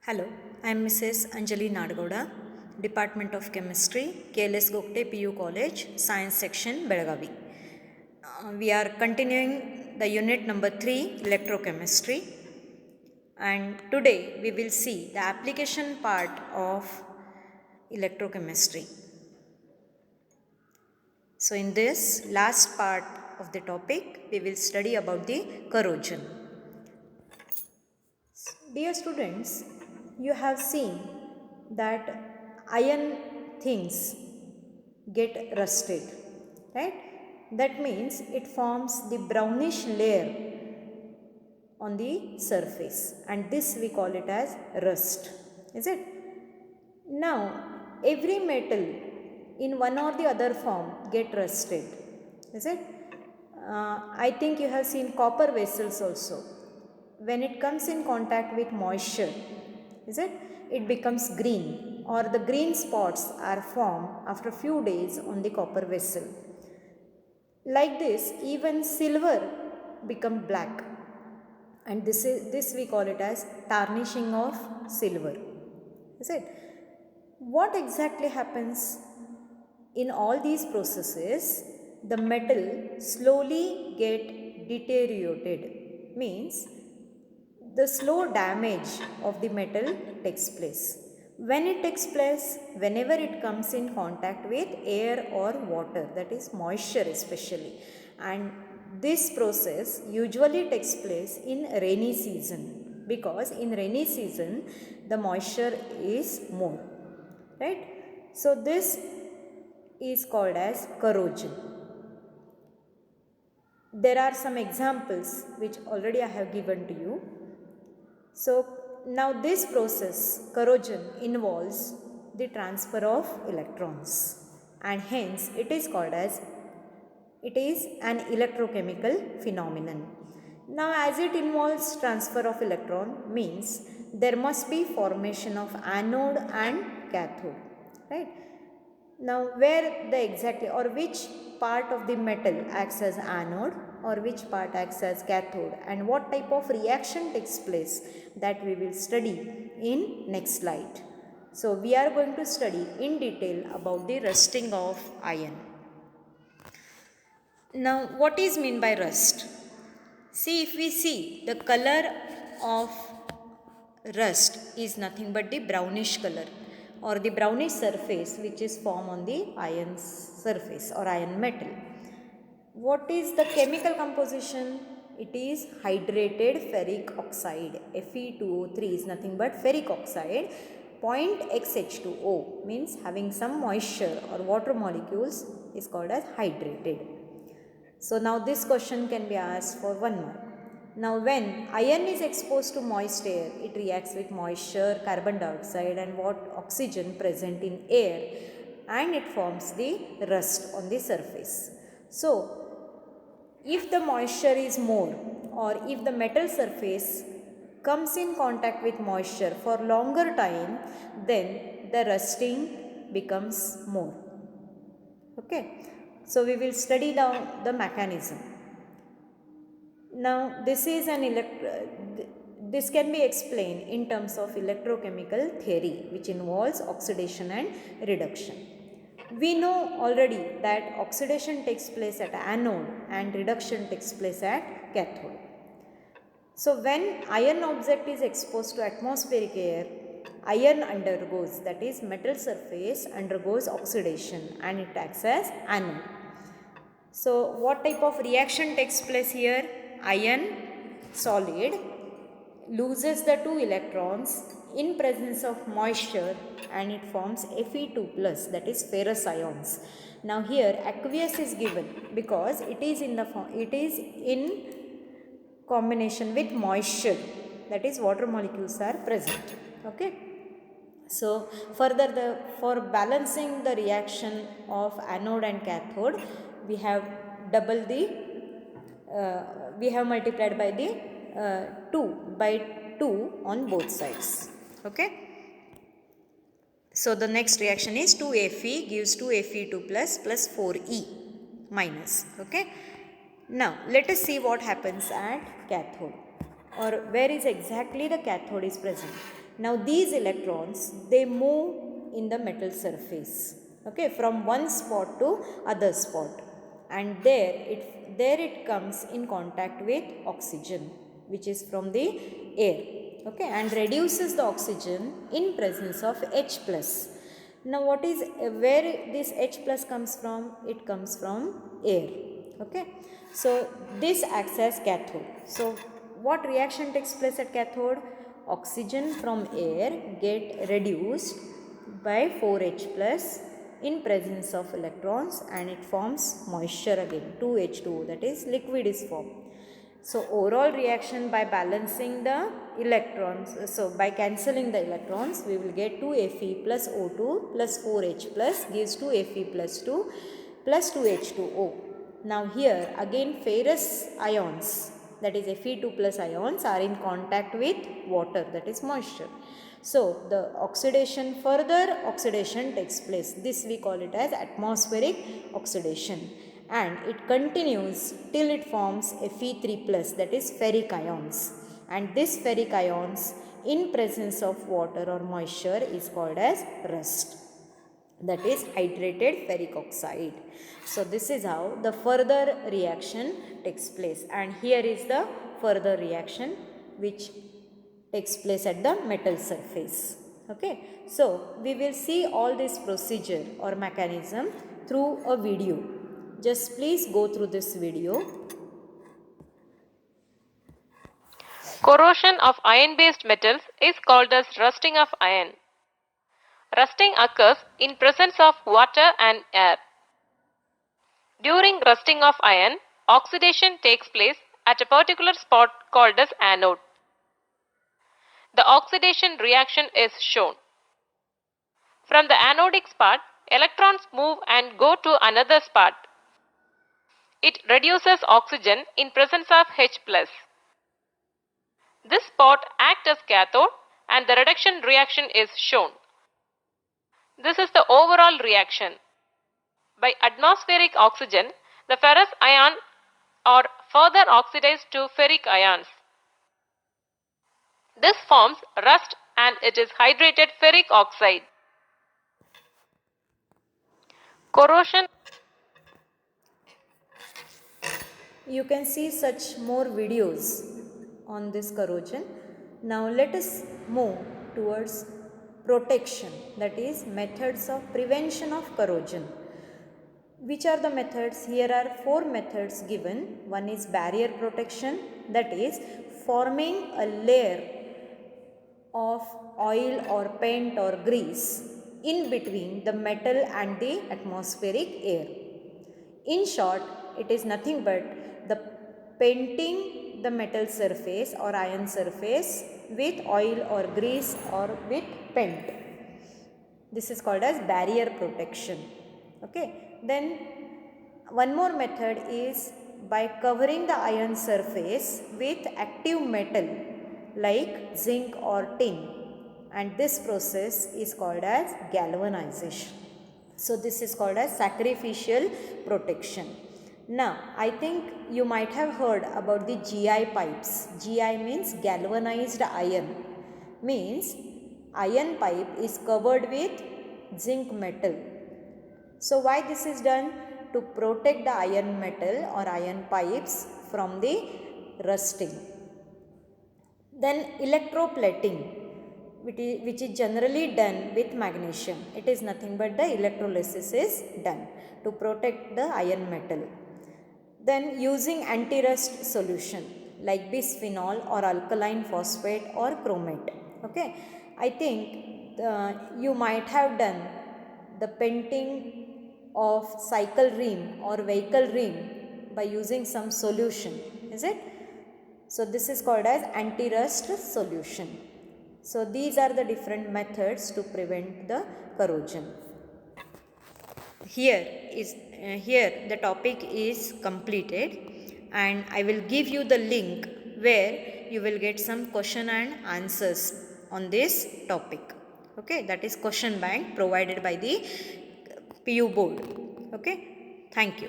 Hello, I am Mrs. Anjali Nadgouda, Department of Chemistry, KLS Gokte PU College, Science Section, Belagavi. We are continuing the unit number 3, Electro Chemistry, and today we will see the application part of electrochemistry. So in this last part of the topic, we will study about the corrosion. Dear students, you have seen that iron things get rusted, right? That means it forms the brownish layer on the surface, and this we call it as rust, is it? Now, every metal in one or the other form get rusted, is it? I think you have seen copper vessels also. When it comes in contact with moisture, is it? It becomes green, or the green spots are formed after few days on the copper vessel. Like this, even silver become black, and this we call it as tarnishing of silver, is it? What exactly happens in all these processes? The metal slowly get deteriorated, means the slow damage of the metal takes place. When it takes place, whenever it comes in contact with air or water, that is moisture especially, and this process usually takes place in rainy season, because in rainy season the moisture is more, right? So this is called as corrosion. There are some examples which already I have given to you. So now this process, corrosion, involves the transfer of electrons, and hence it is an electrochemical phenomenon. Now as it involves transfer of electron, means there must be formation of anode and cathode, right? Now where the exactly, or which part of the metal acts as anode or which part acts as cathode, and what type of reaction takes place, that we will study in next slide. So we are going to study in detail about the rusting of iron. Now what is mean by rust? See, if we see, the color of rust is nothing but the brownish color or the brownish surface which is formed on the iron surface or iron metal. What is the chemical composition? It is hydrated ferric oxide. Fe2O3 is nothing but ferric oxide. Point XH2O means having some moisture or water molecules is called as hydrated. So now this question can be asked for 1 mark. Now when iron is exposed to moist air, it reacts with moisture, carbon dioxide and what oxygen present in air, and it forms the rust on the surface. So if the moisture is more, or if the metal surface comes in contact with moisture for longer time, then the rusting becomes more. Okay. So we will study the mechanism. Now this is this can be explained in terms of electrochemical theory, which involves oxidation and reduction. We know already that oxidation takes place at anode and reduction takes place at cathode. So when iron object is exposed to atmospheric air, iron undergoes, that is metal surface undergoes oxidation, and it acts as anode. So what type of reaction takes place here? Iron solid loses the 2 electrons in presence of moisture, and it forms Fe2+, that is ferrous ions. Now here aqueous is given because it is in combination with moisture, that is water molecules are present. Okay. So further, for balancing the reaction of anode and cathode, we have we have multiplied by the 2 on both sides. Okay. So the next reaction is 2Fe gives 2Fe2 plus 4E minus. Okay. Now let us see what happens at cathode, or where is exactly the cathode is present. Now these electrons, they move in the metal surface, okay, from one spot to other spot, and there it comes in contact with oxygen, which is from the air, okay, and reduces the oxygen in presence of H plus. Now what is where this H plus comes from? It comes from air, okay. So this acts as cathode. So what reaction takes place at cathode? Oxygen from air get reduced by 4H plus in presence of electrons, and it forms moisture again, 2H2O, that is liquid is formed. So overall reaction by balancing the electrons, so by cancelling the electrons, we will get 2Fe plus O2 plus 4H plus gives 2Fe plus 2 plus 2H2O. Now here again ferrous ions, that is Fe2 plus ions, are in contact with water, that is moisture. So the further oxidation takes place. This we call it as atmospheric oxidation, and it continues till it forms Fe3 plus, that is ferric ions, and this ferric ions in presence of water or moisture is called as rust, that is hydrated ferric oxide. So this is how the further reaction takes place, and here is the further reaction which takes place at the metal surface. Okay, so we will see all this procedure or mechanism through a video. Just please go through this video. Corrosion of iron-based metals is called as rusting of iron. Rusting occurs in presence of water and air. During rusting of iron, oxidation takes place at a particular spot called as anode. The oxidation reaction is shown. From the anodic spot, electrons move and go to another spot. It reduces oxygen in presence of H+. This spot acts as cathode and the reduction reaction is shown. This is the overall reaction. By atmospheric oxygen, the ferrous ion are further oxidized to ferric ions. This forms rust and it is hydrated ferric oxide. Corrosion. You can see such more videos on this corrosion. Now let us move towards protection, that is methods of prevention of corrosion. Which are the methods? Here are 4 methods given. One is barrier protection, that is forming a layer of oil or paint or grease in between the metal and the atmospheric air. In short, it is nothing but the painting the metal surface or iron surface with oil or grease or with paint. This is called as barrier protection. Okay. Then one more method is by covering the iron surface with active metal like zinc or tin, and this process is called as galvanization. So this is called as sacrificial protection. Now I think you might have heard about the GI pipes. GI means galvanized iron, means iron pipe is covered with zinc metal. So why this is done? To protect the iron metal or iron pipes from the rusting. Then electroplating, which is generally done with magnesium. It is nothing but the electrolysis is done to protect the iron metal. Then using anti-rust solution like bisphenol or alkaline phosphate or chromate. Okay, I think you might have done the painting of cycle rim or vehicle rim by using some solution, is it? So this is called as anti-rust solution. So these are the different methods to prevent the corrosion. Here the topic is completed, and I will give you the link where you will get some question and answers on this topic. Okay, that is question bank provided by the PU board. Okay, thank you.